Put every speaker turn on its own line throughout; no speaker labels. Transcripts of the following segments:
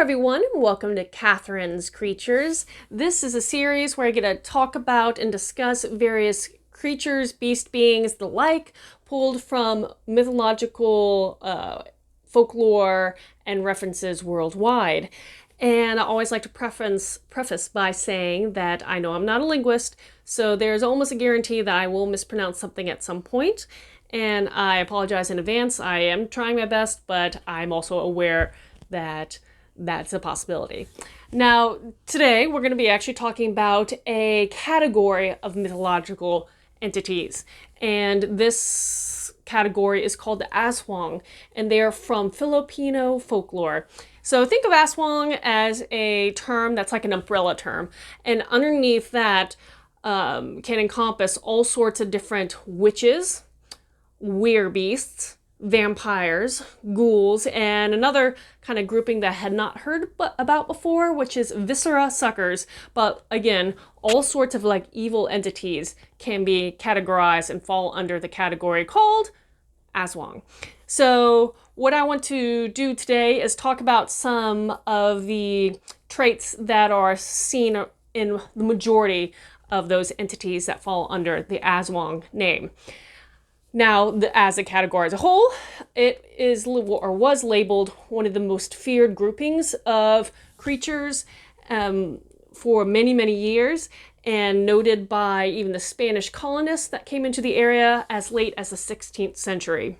everyone, and welcome to Katharine's Creatures. This is a series where I get to talk about and discuss various creatures, beast beings, the like, pulled from mythological folklore and references worldwide. And I always like to preface by saying that I know I'm not a linguist, so there's almost a guarantee that I will mispronounce something at some point. And I apologize in advance. I am trying my best, but I'm also aware that that's a possibility. Now, today we're going to be actually talking about a category of mythological entities. And this category is called the Aswang, and they're from Filipino folklore. So think of Aswang as a term that's like an umbrella term. And underneath that can encompass all sorts of different witches, werebeasts, vampires, ghouls, and another kind of grouping that I had not heard about before, which is viscera suckers. But again, all sorts of like evil entities can be categorized and fall under the category called Aswang. So what I want to do today is talk about some of the traits that are seen in the majority of those entities that fall under the Aswang name. Now, as a category as a whole, it is or was labeled one of the most feared groupings of creatures for many, many years, and noted by even the Spanish colonists that came into the area as late as the 16th century.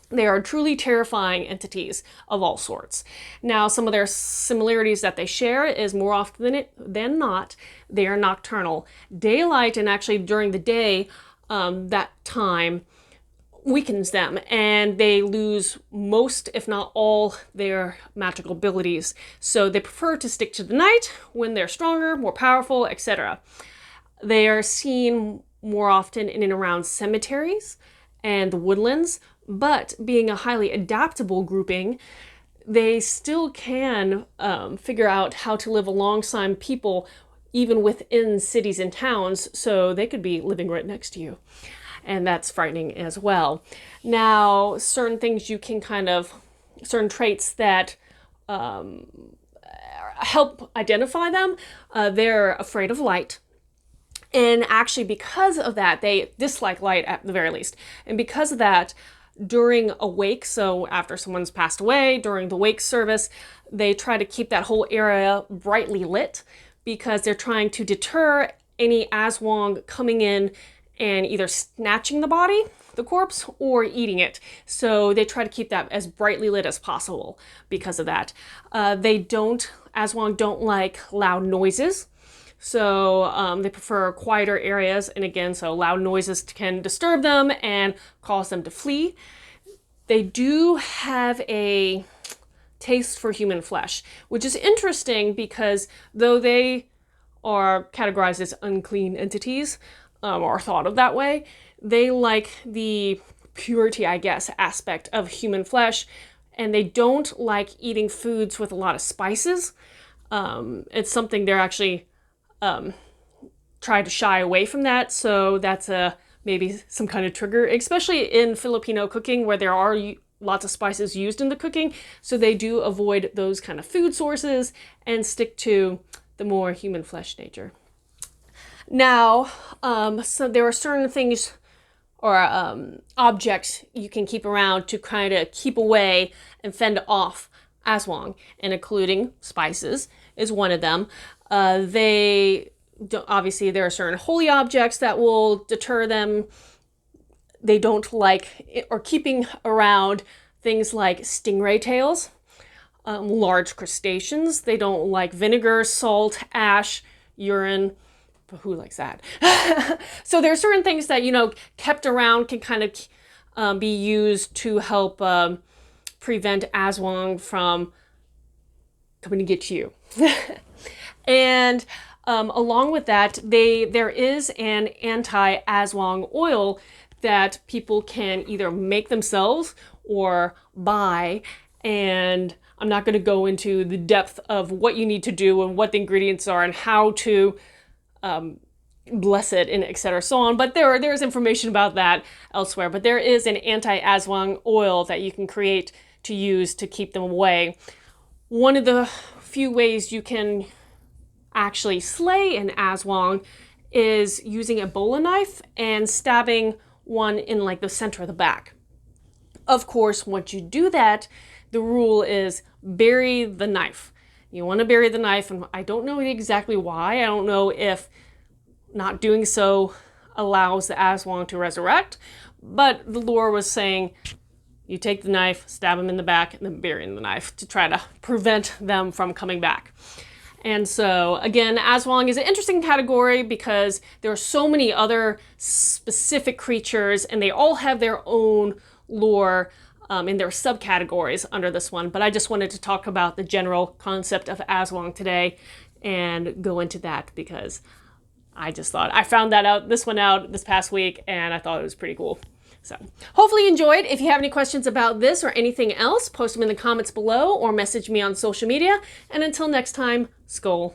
They are truly terrifying entities of all sorts. Now, some of their similarities that they share is more often than not, they are nocturnal. Daylight, and actually during the day, that time weakens them, and they lose most, if not all, their magical abilities. So they prefer to stick to the night when they're stronger, more powerful, etc. They are seen more often in and around cemeteries and the woodlands, but being a highly adaptable grouping, they still can figure out how to live alongside people even within cities and towns, so they could be living right next to you. And that's frightening as well. Now, certain things you can certain traits that help identify them, they're afraid of light. And actually, because of that, they dislike light at the very least. And because of that, during a wake, so after someone's passed away, during the wake service, they try to keep that whole area brightly lit because they're trying to deter any Aswang coming in and either snatching the corpse, or eating it. So they try to keep that as brightly lit as possible because of that. Aswang don't like loud noises. So they prefer quieter areas. And again, so loud noises can disturb them and cause them to flee. They do have a taste for human flesh, which is interesting because though they are categorized as unclean entities, or thought of that way, they like the purity, I guess, aspect of human flesh, and they don't like eating foods with a lot of spices. It's something they're actually try to shy away from that, so that's maybe some kind of trigger, especially in Filipino cooking where there are lots of spices used in the cooking, so they do avoid those kind of food sources and stick to the more human flesh nature. Now, so there are certain things or objects you can keep around to kind of keep away and fend off Aswang, and including spices is one of them. Obviously, there are certain holy objects that will deter them. They don't like or keeping around things like stingray tails, large crustaceans. They don't like vinegar, salt, ash, urine. But who likes that? So there are certain things that, kept around can kind of be used to help prevent Aswang from coming to get you. And along with that, there is an anti-Aswang oil that people can either make themselves or buy. And I'm not going to go into the depth of what you need to do and what the ingredients are and how to bless it and etc. so on, but there's information about that elsewhere. But there is an anti-Aswang oil that you can create to use to keep them away. One of the few ways you can actually slay an Aswang is using a bola knife and stabbing one in like the center of the back. Of course, once you do that, the rule is bury the knife. You want to bury the knife, and I don't know exactly why. I don't know if not doing so allows the Aswang to resurrect, but the lore was saying you take the knife, stab them in the back, and then bury the knife to try to prevent them from coming back. And so, again, Aswang is an interesting category because there are so many other specific creatures, and they all have their own lore in their subcategories under this one. But I just wanted to talk about the general concept of Aswang today and go into that because I just thought I found this one out this past week, and I thought it was pretty cool. So hopefully you enjoyed. If you have any questions about this or anything else, post them in the comments below or message me on social media. And until next time, Skål.